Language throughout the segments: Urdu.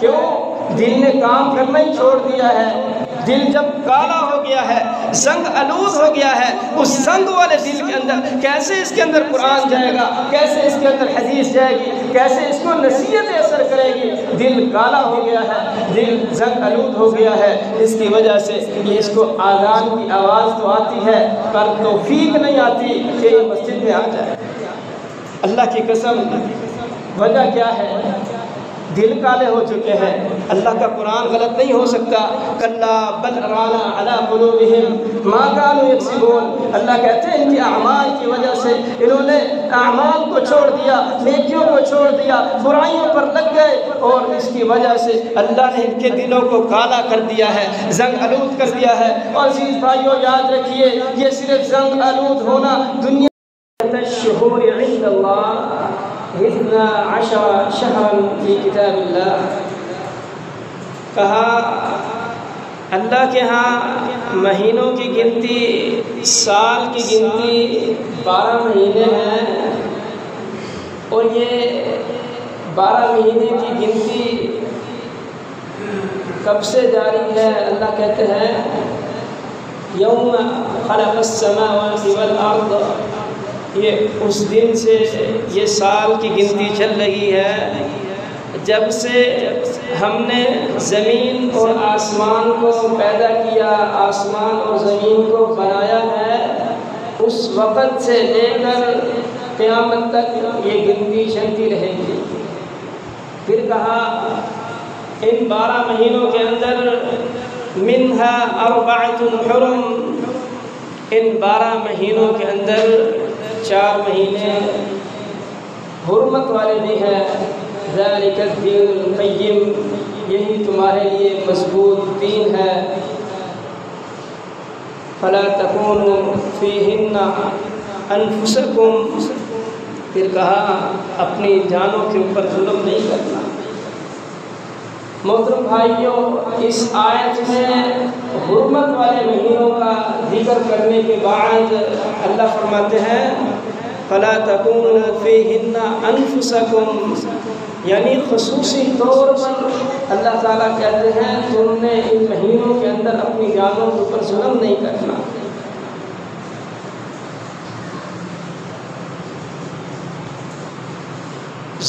کیوں؟ دل نے کام کرنا ہی چھوڑ دیا ہے۔ دل جب کالا ہو گیا ہے، زنگ آلود ہو گیا ہے، اس زنگ والے دل کے اندر کیسے اس کے اندر قرآن جائے گا، کیسے اس کے اندر حدیث جائے گی، کیسے اس کو نصیحت اثر کرے گی؟ دل کالا ہو گیا ہے، دل زنگ آلود ہو گیا ہے۔ اس کی وجہ سے یہ اس کو آذان کی آواز تو آتی ہے پر توفیق نہیں آتی کہ یہ مسجد میں آ جائے۔ اللہ کی قسم، وجہ کیا ہے؟ دل کالے ہو چکے ہیں۔ اللہ کا قرآن غلط نہیں ہو سکتا۔ کلا بل رانا علی قلوبہم ما کانوا یکسبون۔ اللہ کہتے ہیں ان کے اعمال کی وجہ سے انہوں نے اعمال کو چھوڑ دیا، نیکیوں کو چھوڑ دیا، برائیوں پر لگ گئے، اور اس کی وجہ سے اللہ نے ان کے دلوں کو کالا کر دیا ہے، زنگ آلود کر دیا ہے۔ اور عزیز بھائیوں یاد رکھیے، یہ صرف زنگ آلود ہونا دنیا الشہور عند اللہ 12 شہرا فی کتاب اللہ، کہا اللہ کے ہاں مہینوں کی گنتی، سال کی گنتی 12 مہینے ہیں، اور یہ 12 مہینے کی گنتی کب سے جاری ہے؟ اللہ کہتے ہیں یوم خلق السماوات والارض، یہ اس دن سے یہ سال کی گنتی چل رہی ہے جب سے ہم نے زمین اور آسمان کو پیدا کیا، آسمان اور زمین کو بنایا ہے، اس وقت سے لے کر قیامت تک یہ گنتی چلتی رہے گی۔ پھر کہا ان 12 مہینوں کے اندر منہا 4 حرم، ان 12 مہینوں کے اندر 4 مہینے حرمت والے بھی ہیں۔ ذالک الدین القیم، یہی تمہارے لیے مضبوط دین ہے۔ فلا تکونوا فیہن انفسکم، پھر کہا اپنی جانوں کے اوپر ظلم نہیں کرنا۔ محترم بھائیوں، اس آیت میں حرمت والے مہینوں کا ذکر کرنے کے بعد اللہ فرماتے ہیں فَلَا تَكُونُوا فِيهِنَّ أَنفُسَكُمْ، یعنی خصوصی طور پر اللہ تعالیٰ کہتے ہیں تم نے ان مہینوں کے اندر اپنی جانوں کے اوپر ظلم نہیں کرنا۔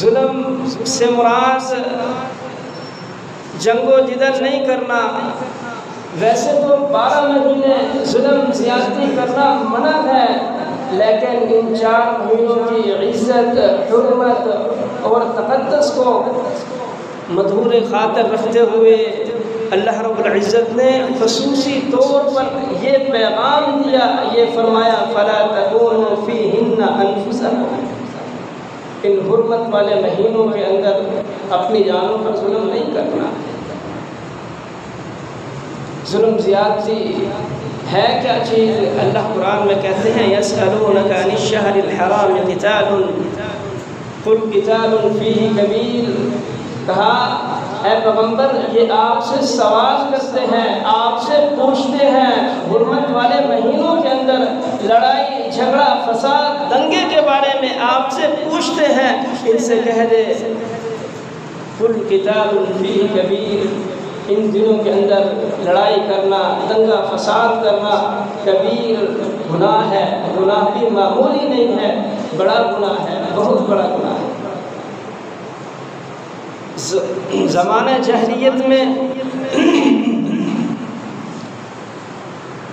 ظلم سے مراد جنگ و جدل نہیں کرنا۔ ویسے تو 12 مہینے ظلم زیادتی کرنا منع ہے، لیکن ان 4 مہینوں کی عزت، حرمت اور تقدس کو مدھور خاطر رکھتے ہوئے اللہ رب العزت نے خصوصی طور پر یہ پیغام دیا، یہ فرمایا فَلَا تَكُونُوا فِيهِنَّ أَنفُسَكُمْ، ان حرمت والے مہینوں کے اندر اپنی جانوں پر ظلم نہیں کرنا۔ ظلم زیادتی ہے کیا چیز؟ اللہ قرآن میں کہتے ہیں یسألونک عن الشہر الحرام قتال قل قتال فیہ کبیر، کہا اے پیغمبر یہ آپ سے سوال کرتے ہیں، آپ سے پوچھتے ہیں حرمت والے مہینوں کے اندر لڑائی جھگڑا فساد دنگے کے بارے میں آپ سے پوچھتے ہیں، ان سے کہہ دے قل قتال فیہ کبیر، ان دنوں کے اندر لڑائی کرنا، دنگا فساد کرنا کبیر گناہ ہے، گناہ بھی معمولی نہیں ہے، بڑا گناہ ہے، بہت بڑا گناہ ہے۔ زمانہ جاہلیت میں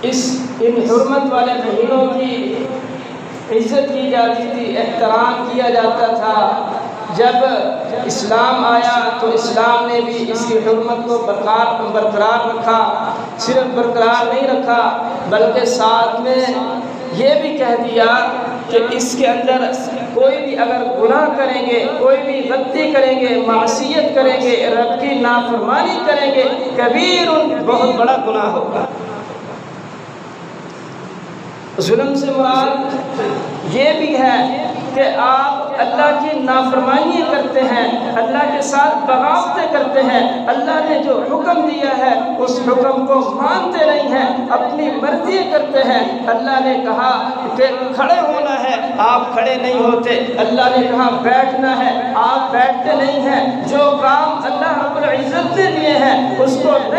ان حرمت والے مہینوں کی عزت کی جاتی تھی، احترام کیا جاتا تھا۔ جب اسلام آیا تو اسلام نے بھی اس کی حرمت کو برقرار رکھا، صرف برقرار نہیں رکھا بلکہ ساتھ میں یہ بھی کہہ دیا کہ اس کے اندر کوئی بھی اگر گناہ کریں گے، کوئی بھی غلطی کریں گے، معصیت کریں گے، رب کی نافرمانی کریں گے، کبیر بہت بڑا گناہ ہوگا۔ ظلم سے مراد یہ بھی ہے کہ آپ اللہ کی نافرمانی کرتے ہیں، اللہ کے ساتھ بغاوتیں کرتے ہیں، اللہ نے جو حکم دیا ہے اس حکم کو مانتے نہیں ہیں، اپنی مرضی کرتے ہیں۔ اللہ نے کہا کہ کھڑے ہونا ہے، آپ کھڑے نہیں ہوتے، اللہ نے کہا بیٹھنا ہے، آپ بیٹھتے نہیں ہیں۔ جو کام اللہ رب العزت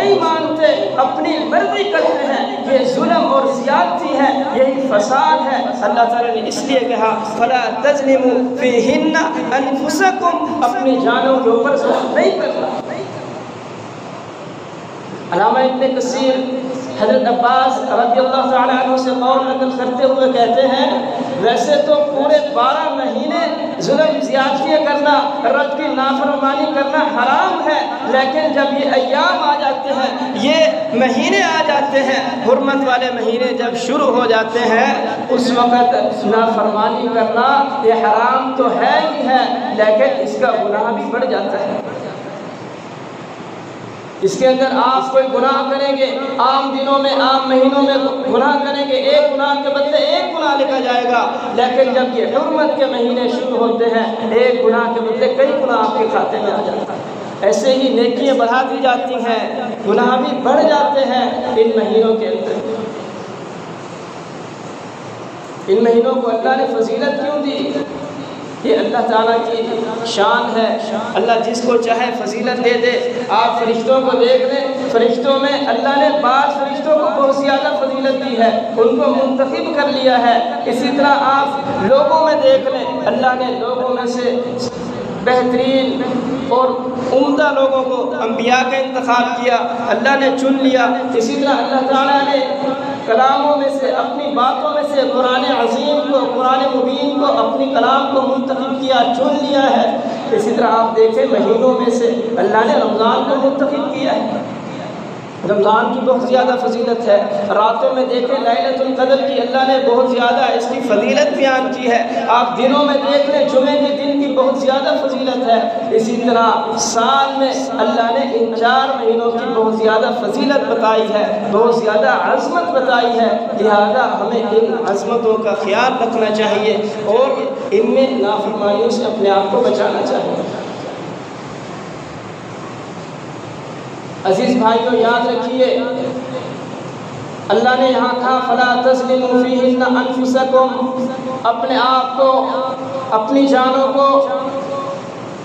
نہیں مانتے، اپنی مرضی کرتے ہیں، یہ ظلم اور زیادتی ہے، یہی فساد ہے۔ اللہ تعالیٰ نے اس لیے کہا فَلَا تَظْلِمُوا فِيهِنَّ أَنفُسَكُمْ، اپنی جانوں کے اوپر ظلم نہیں کرنا۔ علامہ ابن کثیر حضرت عباس رضی اللہ تعالیٰ عنہ سے قول نقل کرتے ہوئے کہتے ہیں ویسے تو پورے 12 مہینے ظلم زیادتیاں کرنا، رب کی نافرمانی کرنا حرام ہے، لیکن جب یہ ایام آ جاتے ہیں، یہ مہینے آ جاتے ہیں، حرمت والے مہینے جب شروع ہو جاتے ہیں، اس وقت نافرمانی کرنا یہ حرام تو ہے ہی ہے، لیکن اس کا گناہ بھی بڑھ جاتا ہے۔ اس کے اندر آپ کوئی گناہ کریں گے، عام دنوں میں عام مہینوں میں گناہ کریں گے، ایک گناہ کے بدلے ایک گناہ لکھا جائے گا، لیکن جب یہ حرمت کے مہینے شروع ہوتے ہیں، ایک گناہ کے بدلے کئی گناہ آپ کے کھاتے میں آ جاتا ہے۔ ایسے ہی نیکیاں بڑھا دی جاتی ہیں، گناہ بھی بڑھ جاتے ہیں ان مہینوں کے اندر۔ ان مہینوں کو اللہ نے فضیلت کیوں دی؟ یہ اللہ تعالیٰ کی شان ہے، اللہ جس کو چاہے فضیلت دے دے۔ آپ فرشتوں کو دیکھ لیں، فرشتوں میں اللہ نے بعض فرشتوں کو بہت زیادہ فضیلت دی ہے، ان کو منتخب کر لیا ہے۔ اسی طرح آپ لوگوں میں دیکھ لیں، اللہ نے لوگوں میں سے بہترین اور عمدہ لوگوں کو انبیاء کا انتخاب کیا، اللہ نے چن لیا۔ اسی طرح اللہ تعالیٰ نے کلاموں میں سے، اپنی باتوں میں سے قرآن عظیم کو، قرآن مبین کو، اپنی کلام کو منتخب کیا، چن لیا ہے۔ اسی طرح آپ دیکھیں مہینوں میں سے اللہ نے رمضان کو منتخب کیا ہے، رمضان کی بہت زیادہ فضیلت ہے۔ راتوں میں دیکھیں لیلۃ القدر کی اللہ نے بہت زیادہ اس کی فضیلت بیان کی ہے۔ آپ دنوں میں دیکھ لیں جمعے کے دن کی بہت زیادہ فضیلت ہے۔ اسی طرح سال میں اللہ نے ان 4 مہینوں کی بہت زیادہ فضیلت بتائی ہے، بہت زیادہ عظمت بتائی ہے، لہذا ہمیں ان عظمتوں کا خیال رکھنا چاہیے اور ان میں نافرمانیوں سے اپنے آپ کو بچانا چاہیے۔ عزیز بھائیوں یاد رکھیے اللہ نے یہاں کہا فَلَا تَظْلِمُوا فِيهِنَّ أَنفُسَكُمْ، اپنے آپ کو، اپنی جانوں کو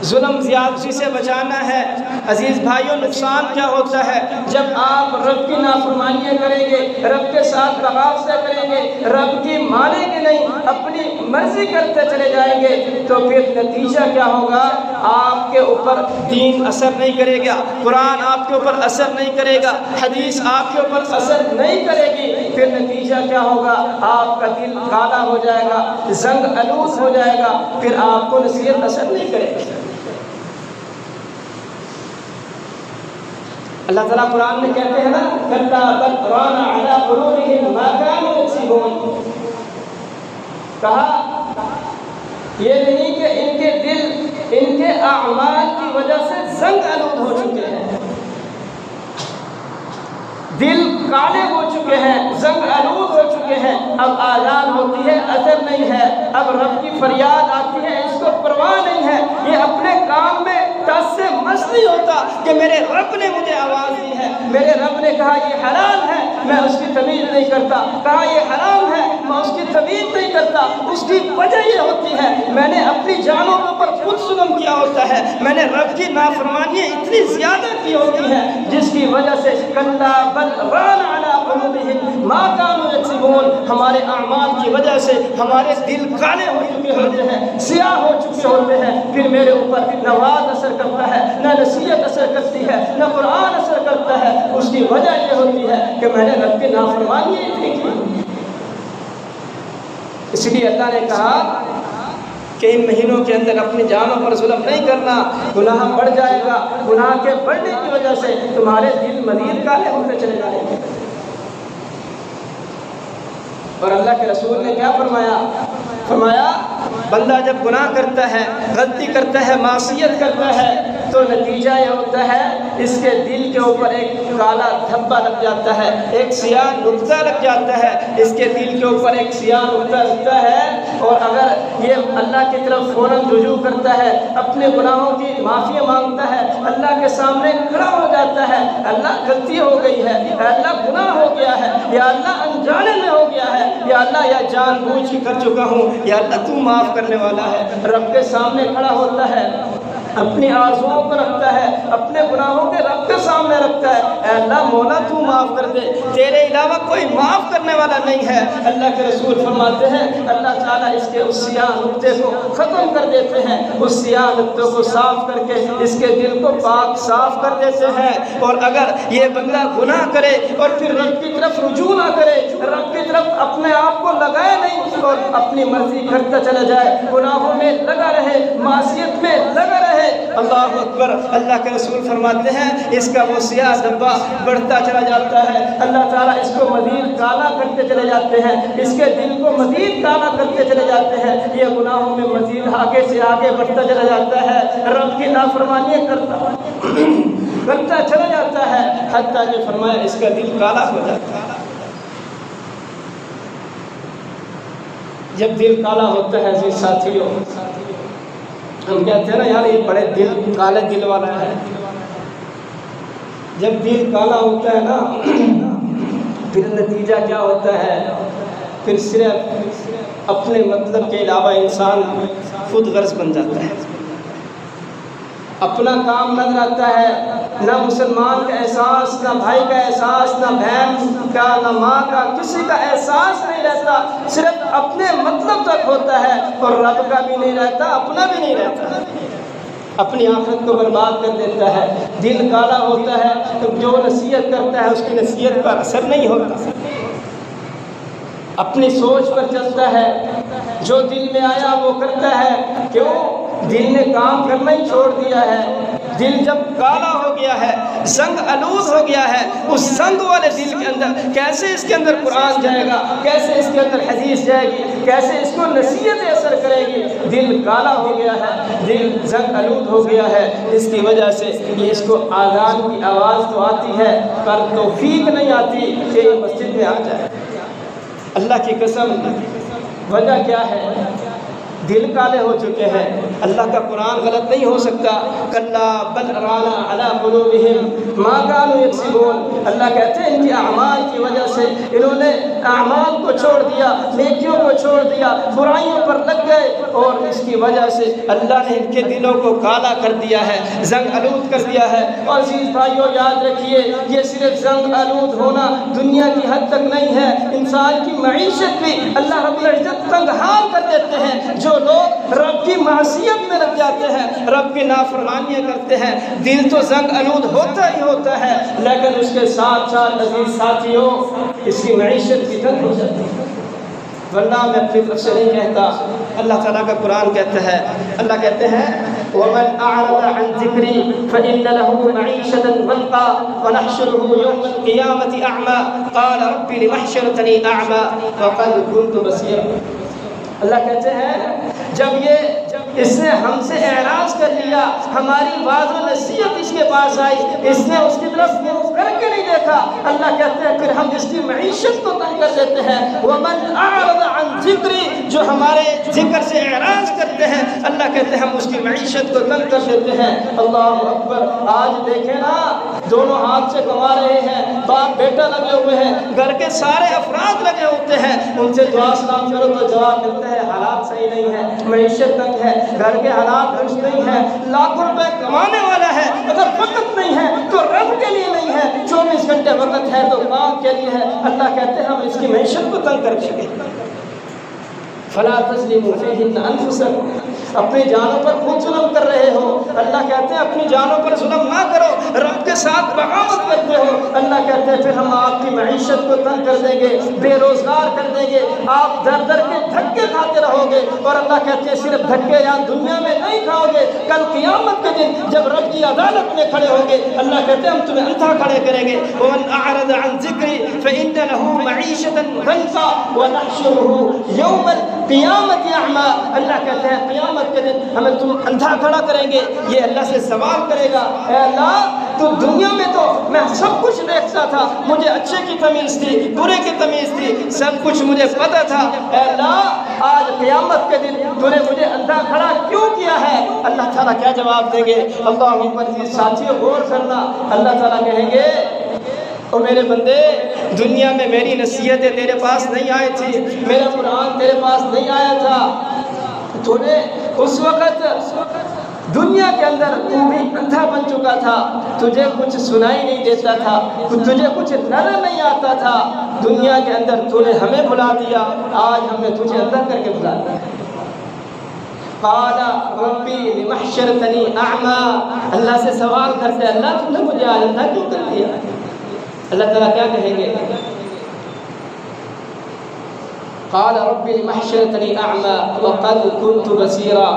ظلم زیادتی سے بچانا ہے۔ عزیز بھائیوں نقصان کیا ہوتا ہے جب آپ رب کی نافرمانیاں کریں گے، رب کے ساتھ تغافل کریں گے، رب کی مانیں گے نہیں، اپنی مرضی کرتے چلے جائیں گے، تو پھر نتیجہ کیا ہوگا؟ آپ کے اوپر دین اثر نہیں کرے گا، قرآن آپ کے اوپر اثر نہیں کرے گا، حدیث آپ کے اوپر اثر نہیں کرے گی، پھر نتیجہ کیا ہوگا؟ آپ کا دل کالا ہو جائے گا، زنگ آلود ہو جائے گا، پھر آپ کو نصیحت اثر نہیں کرے گی۔ اللہ تعالیٰ قرآن میں کہتے ہیں نا کَلَّا بَلْ رَانَ عَلَىٰ قُلُوبِهِمْ مَا كَانُوا يَكْسِبُونَ، کہا یہ نہیں کہ ان کے دل ان کے اعمال کی وجہ سے زنگ آلود ہو چکے ہیں، دل کالے ہو چکے ہیں، زنگ آلود ہو چکے ہیں، اب آزان ہوتی ہے اثر نہیں ہے، اب رب کی فریاد آتی ہے اس کو پرواہ نہیں ہے، یہ اپنے کام میں ٹس سے مس نہیں ہوتا کہ میرے رب نے مجھے آواز دی ہے، میرے رب نے کہا یہ حلال ہے میں اس کی تمیز نہیں کرتا، کہا یہ حرام ہے میں اس کی تمیز نہیں کرتا۔ اس کی وجہ یہ ہوتی ہے میں نے اپنی جانوں کے اوپر خود ظلم کیا ہوتا ہے، میں نے رب کی نافرمانیاں اتنی زیادہ کی ہوتی ہیں جس کی وجہ سے کَلَّا بَلْ رَانَ عَلَىٰ قُلُوبِهِمْ مَا كَانُوا يَكْسِبُونَ، ہمارے اعمال کی وجہ سے ہمارے دل کالے ہو چکے ہوتے ہیں، سیاہ ہو چکے ہوتے ہیں، پھر میرے اوپر نہ وعظ اثر کرتا ہے، نہ نصیحت اثر کرتی ہے، نہ قرآن اثر کرتا ہے۔ اس کی وجہ یہ ہوتی ہے کہ میں نے رب کی نافرمانی اتنی کی۔ اس لیے اللہ نے کہا کہ ان مہینوں کے اندر اپنی جانوں پر ظلم نہیں کرنا، گناہ بڑھ جائے گا، گناہ کے بڑھنے کی وجہ سے تمہارے دل مزید کالے ہوتے چلے جائیں گے۔ اور اللہ کے رسول نے کیا فرمایا؟ فرمایا بندہ جب گناہ کرتا ہے، غلطی کرتا ہے، معصیت کرتا ہے، تو نتیجہ یہ ہوتا ہے اس کے دل کے اوپر ایک کالا دھبا لگ جاتا ہے، ایک سیاہ نقطہ لگ جاتا ہے، اس کے دل کے اوپر ایک سیاہ نقطہ لگتا ہے، اور اگر یہ اللہ کی طرف فوراً رجوع کرتا ہے، اپنے گناہوں کی معافی مانگتا ہے، اللہ کے سامنے کھڑا ہو جاتا ہے، اللہ غلطی ہو گئی ہے، یا اللہ گناہ ہو گیا ہے، یا اللہ انجانے میں ہو گیا ہے، یا اللہ یا جان بوجھ کے کر چکا ہوں، یا اللہ تو معاف کرنے والا ہے، رب کے سامنے کھڑا ہوتا ہے، اپنی آرزوؤں کو رکھتا ہے، اپنے گناہوں کے رب کے سامنے رکھتا ہے، اے اللہ مولا تو معاف کر دے، تیرے علاوہ کوئی معاف کرنے والا نہیں ہے۔ اللہ کے رسول فرماتے ہیں اللہ تعالیٰ اس کے اس سیاہ نقطے کو ختم کر دیتے ہیں، اس سیاہ نقطے کو صاف کر کے اس کے دل کو پاک صاف کر دیتے ہیں۔ اور اگر یہ بندہ گناہ کرے اور پھر رب کی طرف رجوع نہ کرے، رب کی طرف اپنے آپ کو لگائے نہیں اور اپنی مرضی کرتا چلا جائے، گناہوں میں لگا رہے، معصیت میں لگا رہے، اللہ اکبر، اللہ کے رسول فرماتے ہیں اس کا وہ سیاہ دھبا بڑھتا چلا جاتا ہے، اللہ تعالیٰ اس کو مزید کالا کرتے چلے جاتے ہیں، اس کے دل کو مزید کالا کرتے چلے جاتے ہیں، یہ گناہوں میں مزید آگے سے آگے بڑھتا چلا جاتا ہے، رب کی نافرمانی کرتا چلا جاتا ہے، حتیٰ کہ فرمایا اس کا دل کالا ہو جاتا ہے۔ جب دل کالا ہوتا ہے عزیز ساتھیوں، ہم کہتے ہیں نا یار یہ بڑے دل کالے دل والا ہے، جب دل کالا ہوتا ہے نا پھر نتیجہ کیا ہوتا ہے، پھر صرف اپنے مطلب کے علاوہ انسان خود غرض بن جاتا ہے، اپنا کام نظر آتا ہے، نہ مسلمان کا احساس، نہ بھائی کا احساس، نہ بہن کا، نہ ماں کا، کسی کا احساس نہیں رہتا، صرف اپنے مطلب تک ہوتا ہے اور رب کا بھی نہیں رہتا، اپنا بھی نہیں رہتا، اپنی آخرت کو برباد کر دیتا ہے۔ دل کالا ہوتا ہے تو جو نصیحت کرتا ہے اس کی نصیحت پر اثر نہیں ہوتا، اپنی سوچ پر چلتا ہے، جو دل میں آیا وہ کرتا ہے، کیوں؟ دل نے کام کرنا ہی چھوڑ دیا ہے، دل جب کالا ہو گیا ہے، زنگ آلود ہو گیا ہے، اس زنگ والے دل کے اندر کیسے اس کے اندر قرآن جائے گا، کیسے اس کے اندر حدیث جائے گی، کیسے اس کو نصیحت اثر کرے گی؟ دل کالا ہو گیا ہے، دل زنگ آلود ہو گیا ہے، اس کی وجہ سے یہ اس کو آذان کی آواز تو آتی ہے پر توفیق نہیں آتی کہ یہ مسجد میں آ جائے۔ اللہ کی قسم، وجہ کیا ہے؟ دل کالے ہو چکے ہیں، اللہ کا قرآن غلط نہیں ہو سکتا، کلا بل ران علی قلوبہم ما کانوا یکسبون، اللہ کہتے ہیں ان کی اعمال کی وجہ سے انہوں نے اعمال کو چھوڑ دیا، نیکیوں کو چھوڑ دیا، برائیوں پر لگ گئے، اور اس کی وجہ سے اللہ نے ان کے دلوں کو کالا کر دیا ہے، زنگ آلود کر دیا ہے۔ اور عزیز بھائیوں یاد رکھیے یہ صرف زنگ آلود ہونا دنیا کی حد تک نہیں ہے، انسان کی معیشت بھی اللہ رب العزت تنگ حال کر دیتے ہیں۔ جو لوگ رب کی معصیت میں لگ جاتے ہیں، رب کی نافرمانیاں کرتے ہیں، دل تو زنگ آلود ہوتا ہی ہوتا ہے، لیکن اس کے ساتھ ساتھ عزیز ساتھیوں اس کی معیشت بھی تنگ ہو جاتی ہے۔ ورنہ میں اپنی طرف سے نہیں کہتا، اللہ تعالیٰ کا قرآن کہتا ہے، اللہ کہتے ہیں وَمَنْ أَعْرَضَ عَنْ ذِكْرِي فَإِنَّ لَهُ مَعِيشَةً ضَنْكًا وَنَحْشُرُهُ يَوْمَ الْقِيَامَةِ أَعْمَىٰ قَالَ رَبِّ لِمَ حَشَرْتَنِي أَعْمَىٰ وَقَدْ كُنْتُ بَصِيرًا۔ اللہ کہتے ہیں جب اس نے ہم سے اعراض کر لیا، ہماری واض و نصیحت اس کے پاس آئی، اس نے اس کی طرف منہ کر کے نہیں دیکھا، اللہ کہتے ہیں پھر ہم اس کی معیشت کو تنگ کر دیتے ہیں۔ وَمَنْ أَعْرَضَ عَنْ ذِكْرِي، جو ہمارے ذکر سے اعراض کرتے ہیں، اللہ کہتے ہیں ہم اس کی معیشت کو تنگ کر دیتے ہیں۔ اللہ اکبر، آج دیکھیں نا دونوں ہاتھ سے کما رہے ہیں، باپ بیٹا لگے ہوئے ہیں، گھر کے سارے افراد لگے ہوتے ہیں، ان سے دعا سلام کرو تو جواب ملتا ہے حالات صحیح نہیں ہے، معیشت تنگ ہے، گھر کے حالات درست نہیں ہے، لاکھوں روپے کمانے والا ہے، اگر وقت نہیں ہے تو رب کے لیے نہیں ہے، 24 گھنٹے وقت ہے تو کام کے لیے ہے، اللہ کہتے ہیں ہم اس کی معیشت کو تنگ کر دیں گے۔ فلا تظلموا فیہن انفسکم، اپنی جانوں پر خود ظلم کر رہے ہو، اللہ کہتے ہیں اپنی جانوں پر ظلم نہ کرو، رب کے ساتھ بغاوت کرتے ہو، اللہ کہتے ہیں پھر ہم آپ کی معیشت کو تنگ کر دیں گے، بے روزگار کر دیں گے، آپ در در کے دھکے کھاتے رہو گے، اور اللہ کہتے ہیں صرف دھکے یہاں دنیا میں نہیں کھاؤ گے، کل قیامت کے دن جب رب کی عدالت میں کھڑے ہوں گے اللہ کہتے ہیں ہم تمہیں اندھا کھڑے کریں گے۔ وَمَنْ أَعْرَضَ عَنْ ذِكْرِي فَإِنَّ لَهُ مَعِيشَةً ضَنْكًا وَنَحْشُرُهُ يَوْمَ الْقِيَامَةِ أَعْمَىٰ، اللہ کہتے ہیں قیامت کے دن ہمیں تم اندھا کھڑا کریں گے، یہ اللہ سے سوال کرے گا، اے اللہ تو دنیا میں تو میں سب کچھ دیکھتا تھا، مجھے اچھے کی تمیز تھی، برے کی تمیز تھی، سب کچھ مجھے پتا تھا، اے اللہ آج قیامت کے دن تو نے مجھے اندھا کھڑا کیوں کیا ہے؟ اللہ تعالیٰ کیا جواب دیں گے؟ اللہ اکبر، ساتھیوں غور کرنا، اللہ تعالیٰ کہیں گے او میرے بندے دنیا میں میری نصیحتیں تیرے پاس نہیں آئی تھی، میرا قرآن تیرے پاس نہیں آیا تھا، تو نے اس وقت دنیا کے اندر تو بھی اندھا بن چکا تھا، تجھے کچھ سنائی نہیں دیتا تھا، تجھے کچھ نظر نہیں آتا تھا، دنیا کے اندر تو نے ہمیں بھلا دیا، آج ہم نے تجھے اندر کر کے بھلا دیا۔ قال ربی لم حشرتنی اعمی، اللہ سے سوال کرتے اللہ تم نے مجھے آج اندھا کیوں کر دیا؟ اللہ تعالیٰ کیا کہیں گے؟ قال رب لم حشرتني اعمى وقد كنت بصيرا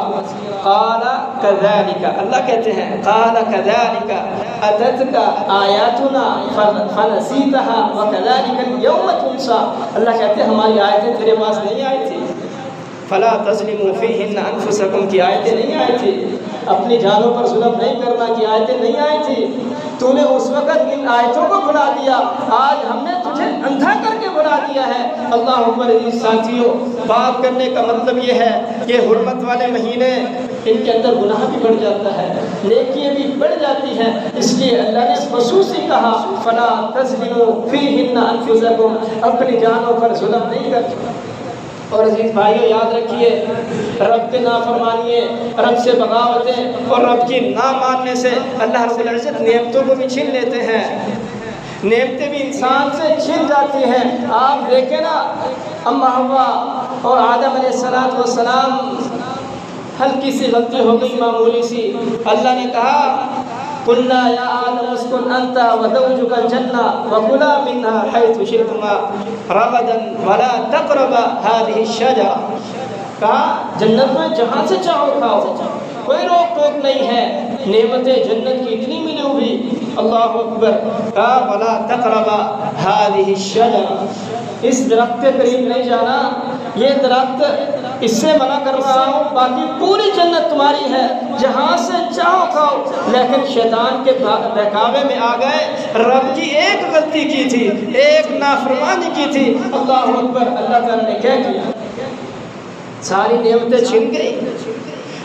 قال كذلك، اللہ کہتے ہیں قال كذلك اتتك آیاتنا فنسيتها وكذلك اليوم تنسى، اللہ کہتے ہیں ہماری آیتیں تیرے پاس نہیں آئی تھی، فلا تظلموا فيهن انفسكم کی آیتیں نہیں آئی تھی، اپنی جانوں پر ظلم نہیں کرنا کی آیتیں نہیں آئی تھی، تو نے اس وقت ان آیتوں کو بھلا دیا، آج ہم نے تجھے اندھا کر کے بھلا دیا ہے۔ اللہ اکبر۔ ساتھیوں، بات کرنے کا مطلب یہ ہے کہ حرمت والے مہینے ان کے اندر گناہ بھی بڑھ جاتا ہے، نیکیاں بھی بڑھ جاتی ہیں، اس لیے اللہ نے خصوصی کہا فلا تظلموا فیہن انفسکم، اپنی جانوں پر ظلم نہیں کرنا۔ اور عزیز بھائیو یاد رکھیے، رب کے نافرمانیے، رب سے بغاوتیں اور رب کی نہ ماننے سے اللہ رب العزت نعمتوں کو بھی چھین لیتے ہیں، نعمتیں بھی انسان سے چھن جاتی ہیں۔ آپ دیکھیں نا، اما حوا اور آدم علیہ السلام، ہلکی سی غلطی ہو گئی، معمولی سی، اللہ نے کہا قلنا یا آدم اسکن انت وزوجک الجنہ وکلا منہا حیث شئتما رغدا ولا تقربا هذه الشجرہ، کہا جنت میں جہاں سے چاہو کھاؤ، کوئی روک ٹوک نہیں ہے، نعمتیں جنت کی اتنی ملی ہوئی، اللہ اکبر، کہا ولا تقربا هذه الشجرہ، اس درخت کے قریب نہیں جانا، یہ درخت اس سے منع کر رہا ہوں، باقی پوری جنت تمہاری ہے، جہاں سے چاہو کھاؤ۔ لیکن شیطان کے بہکاوے میں آ گئے، رب کی ایک غلطی کی تھی، ایک نافرمانی کی تھی، اللہ اکبر، اللہ تعالیٰ نے کیا کیا؟ ساری نعمتیں چھن گئی،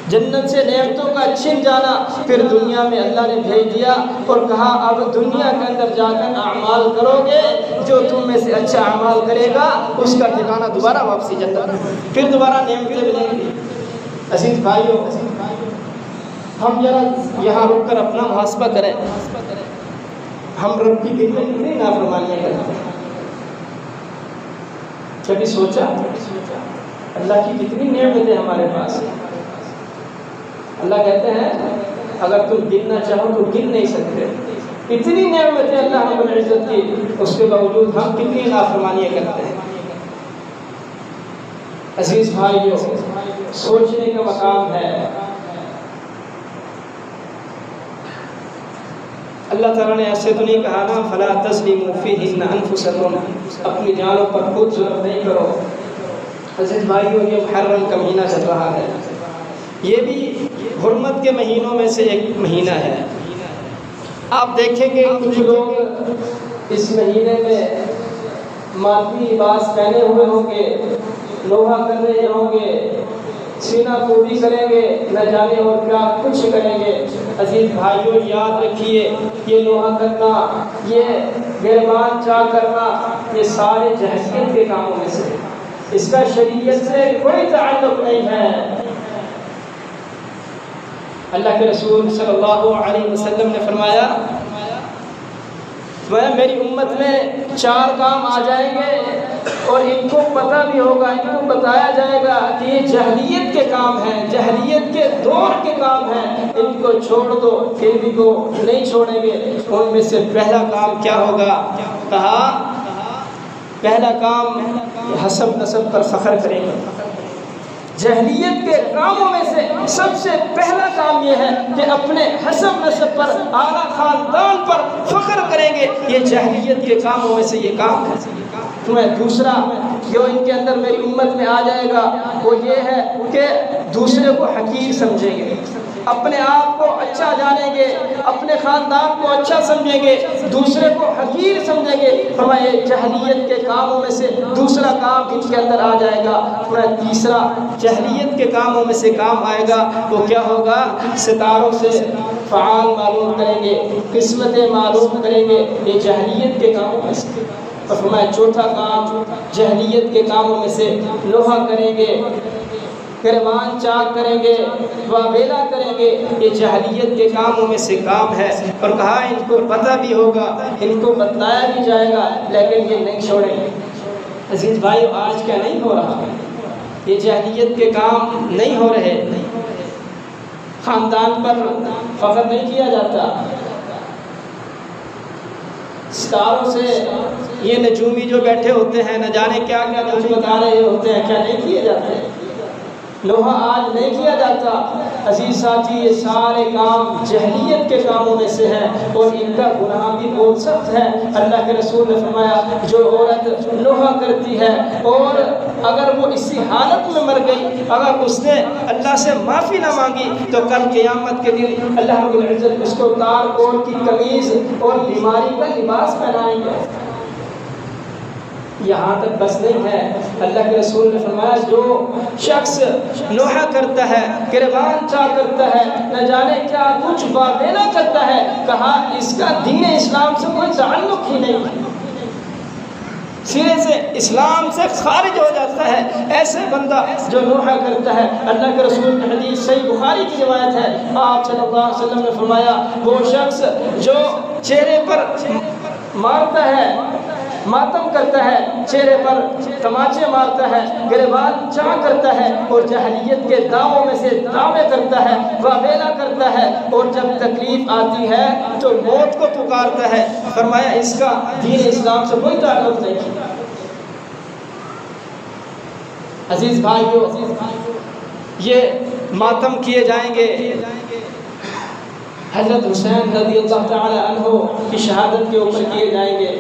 جنت سے نعمتوں کا چھن جانا، پھر دنیا میں اللہ نے بھیج دیا اور کہا اب دنیا کے اندر جا کر اعمال کرو گے، جو تم میں سے اچھا اعمال کرے گا اس کا ٹھکانہ دوبارہ واپسی جنت، پھر دوبارہ نعمتیں ملیں گی۔ عزیز بھائیوں، ہم ذرا یہاں رک کر اپنا محاسبہ کریں، ہم رب کی کتنی نافرمانیاں کرتے ہیں؟ کبھی سوچا اللہ کی کتنی نعمتیں ہمارے پاس ہیں؟ اللہ کہتے ہیں اگر تم گننا چاہو تو گن نہیں سکتے، اتنی نعمتیں اللہ رب العزت کی، اس کے باوجود ہم کتنی نافرمانیاں کرتے ہیں۔ عزیز بھائیوں، سوچنے کا مقام ہے۔ اللہ تعالیٰ نے ایسے تو نہیں کہا نا فلا تظلموا فیہن انفسکم، اپنی جانوں پر خود ظلم نہیں کرو۔ عزیز بھائیوں، یہ محرم کا مہینہ چل رہا ہے، یہ بھی حرمت کے مہینوں میں سے ایک مہینہ ہے۔ آپ دیکھیں گے کچھ لوگ اس مہینے میں مادی لباس پہنے ہوئے ہوں گے، لوہا کر رہے ہوں گے، سینہ کوبی کریں گے، نہ جانے اور کیا کچھ کریں گے۔ عزیز بھائیوں یاد رکھیے، یہ لوہا کرنا، یہ گربان چاک کرنا، یہ سارے جہلیت کے کاموں میں سے، اس کا شریعت سے کوئی تعلق نہیں ہے۔ اللہ کے رسول صلی اللہ علیہ وسلم نے فرمایا میری امت میں 4 کام آ جائیں گے اور ان کو پتہ بھی ہوگا، ان کو بتایا جائے گا کہ یہ جہلیت کے کام ہیں، جہلیت کے دور کے کام ہیں، ان کو چھوڑ دو، پھر بھی کو نہیں چھوڑیں گے۔ ان میں سے پہلا کام کیا ہوگا؟ کہا پہلا کام حسب نسب پر فخر کریں گے۔ جہلیت کے کاموں میں سے سب سے پہلا کام یہ ہے کہ اپنے حسب نسب پر، اعلیٰ خاندان پر فخر کریں گے، یہ جہلیت کے کاموں میں سے یہ کام ہے۔ تمہیں دوسرا جو ان کے اندر میری امت میں آ جائے گا وہ یہ ہے کہ دوسرے کو حقیر سمجھیں گے، اپنے آپ کو اچھا جانیں گے، اپنے خاندان کو اچھا سمجھیں گے، دوسرے کو حقیر سمجھیں گے۔ فرمایا جہلیت کے کاموں میں سے دوسرا کام ان کے اندر آ جائے گا۔ فرمایا تیسرا جہلیت کے کاموں میں سے کام آئے گا وہ کیا ہوگا؟ ستاروں سے فعال معلوم کریں گے، قسمتیں معلوم کریں گے، یہ جہلیت کے کاموں میں سے۔ اور فرمایا چوتھا کام جہلیت کے کاموں میں سے لوہا کریں گے، گریبان چاک کریں گے، واویلا کریں گے، یہ جاہلیت کے کاموں میں سے کام ہے۔ اور کہا ان کو پتہ بھی ہوگا، ان کو بتلایا بھی جائے گا، لیکن یہ نہیں چھوڑیں گے۔ عزیز بھائیو، آج کیا نہیں ہو رہا؟ یہ جاہلیت کے کام نہیں ہو رہے، خاندان پر فخر نہیں کیا جاتا، ستاروں سے یہ نجومی جو بیٹھے ہوتے ہیں نہ جانے کیا کیا کچھ بتا رہے ہوتے ہیں، کیا نہیں کیے جاتے؟ لوہا آج نہیں کیا جاتا۔ عزیز ساتھی، یہ سارے کام جہلیت کے کاموں میں سے ہیں، اور ان کا گناہ بھی بہت سخت ہے۔ اللہ کے رسول نے فرمایا جو عورت لوہا کرتی ہے اور اگر وہ اسی حالت میں مر گئی، اگر اس نے اللہ سے معافی نہ مانگی، تو کل قیامت کے دن اللہ رب العزت اس کو تار کوڑ کی قمیض اور بیماری کا لباس پہنائیں گے۔ یہاں تک بس نہیں ہے، اللہ کے رسول نے فرمایا جو شخص لوحا کرتا ہے، گریبان چاک کرتا ہے، نہ جانے کیا کچھ واویلا کرتا ہے، کہا اس کا دین اسلام سے کوئی تعلق ہی نہیں، سرے سے اسلام سے خارج ہو جاتا ہے ایسے بندہ جو لوحا کرتا ہے۔ اللہ کے رسول کی حدیث صحیح بخاری کی روایت ہے، آپ صلی اللہ علیہ وسلم نے فرمایا وہ شخص جو چہرے پر مارتا ہے، ماتم کرتا ہے، چہرے پر تماچے مارتا ہے، گریبان چاک کرتا ہے، اور جاہلیت کے دعووں میں سے دعوے کرتا ہے، واویلا کرتا ہے، اور جب تکلیف آتی ہے تو موت کو پکارتا ہے، فرمایا اس کا دین اسلام سے کوئی تعلق نہیں۔ عزیز بھائیو، یہ ماتم کیے جائیں گے، حضرت حسین رضی اللہ تعالی عنہ کی شہادت کے اوپر کیے جائیں گے۔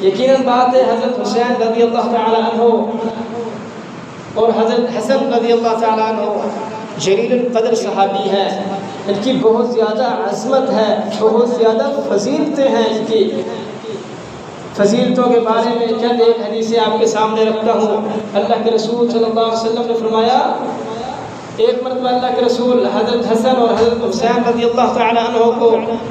یقیناً بات ہے حضرت حسین رضی اللہ تعالی عنہ اور حضرت حسن رضی اللہ تعالی عنہ جلیل القدر صحابی ہیں، ان کی بہت زیادہ عظمت ہے، بہت زیادہ فضیلتیں ہیں۔ ان کی فضیلتوں کے بارے میں چند ایک حدیثیں آپ کے سامنے رکھتا ہوں۔ اللہ کے رسول صلی اللہ علیہ وسلم نے فرمایا ایک مرتبہ اللہ کے رسول حضرت حسن اور حضرت حسین رضی اللہ تعالی عنہ کو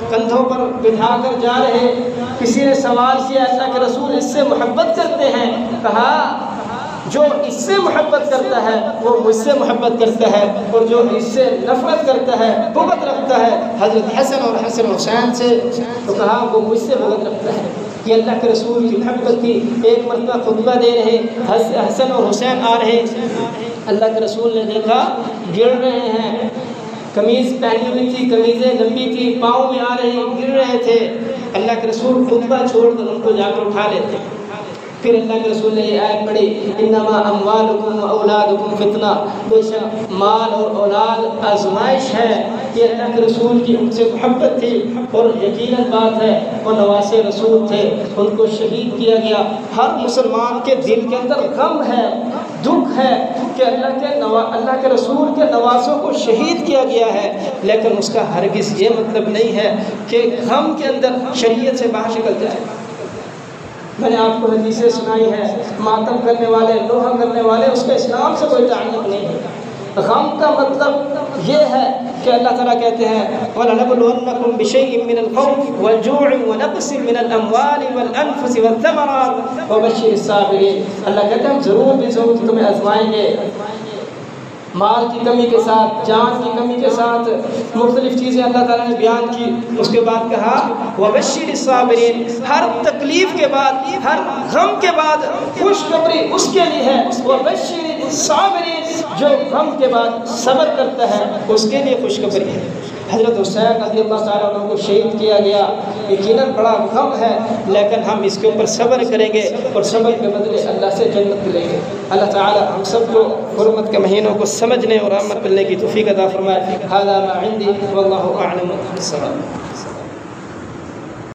کندھوں پر بٹھا کر جا رہے، کسی نے سوال کیا اللہ کے رسول اس سے محبت کرتے ہیں؟ کہا جو اس سے محبت کرتا ہے وہ مجھ سے محبت کرتا ہے، اور جو اس سے نفرت کرتا ہے، بغض رکھتا ہے حضرت حسن اور حسن حسین سے، تو کہا وہ مجھ سے بغض رکھتا ہے۔ یہ اللہ کے رسول کی محبت تھی۔ ایک مرتبہ خطبہ دے رہے، حسن اور حسین آ رہے، اللہ کے رسول نے دیکھا گر رہے ہیں، قمیض پہنی ہوئی تھی، قمیضیں لمبی تھی، پاؤں میں آ رہے، گر رہے تھے۔ اللہ کے رسول خطبہ چھوڑ کر ان کو جا کر اٹھا لیتے۔ پھر اللہ کے رسول نے یہ آیت پڑھی انما اموالکم و اولادکم فتنہ، بے شک مال اور اولاد آزمائش ہے۔ یہ اللہ کے رسول کی ان سے محبت تھی، اور یقیناً بات ہے وہ نواسے رسول تھے، ان کو شہید کیا گیا۔ ہر مسلمان کے دل کے اندر غم ہے، دکھ ہے کہ اللہ کے رسول کے نواسوں کو شہید کیا گیا ہے، لیکن اس کا ہرگز یہ مطلب نہیں ہے کہ غم کے اندر شریعت سے باہر نکل جائے۔ میں نے آپ کو حدیثیں سنائی ہیں، ماتم کرنے والے، لوہا کرنے والے، اس کا اسلام سے کوئی تعلق نہیں ہے۔ غم کا مطلب یہ ہے کہ اللہ تعالیٰ کہتے ہیں وَلَنَبْلُوَنَّكُمْ بِشَيْءٍ مِّنَ الْخَوْفِ وَالْجُوعِ وَنَقْصٍ مِّنَ الْأَمْوَالِ وَالْأَنفُسِ وَالثَّمَرَاتِ وَبَشِّرِ الصَّابِرِينَ۔ اللہ کہتے ہیں ہم ضرور بھی ضرور تمہیں آزمائیں گے، مال کی کمی کے ساتھ، جان کی کمی کے ساتھ، مختلف چیزیں اللہ تعالیٰ نے بیان کی۔ اس کے بعد کہا وَبَشِّرِ الصَّابِرِينَ، ہر تکلیف کے بعد، ہر غم کے بعد خوشخبری اس کے لیے ہے۔ وَبَشِّرِ الصَّابِرِينَ، جو غم کے بعد صبر کرتا ہے اس کے لیے خوشخبری ہے۔ حضرت حسین رضی اللہ تعالیٰ عنہ کو شہید کیا گیا، یقیناً بڑا غم ہے، لیکن ہم اس کے اوپر صبر کریں گے اور صبر کے بدلے اللہ سے جنت ملیں گے۔ اللہ تعالیٰ ہم سب کو حرمت کے مہینوں کو سمجھنے اور عمل کرنے کی توفیق عطا فرمائے۔ ھذا ما عندي واللہ اعلم بالصواب۔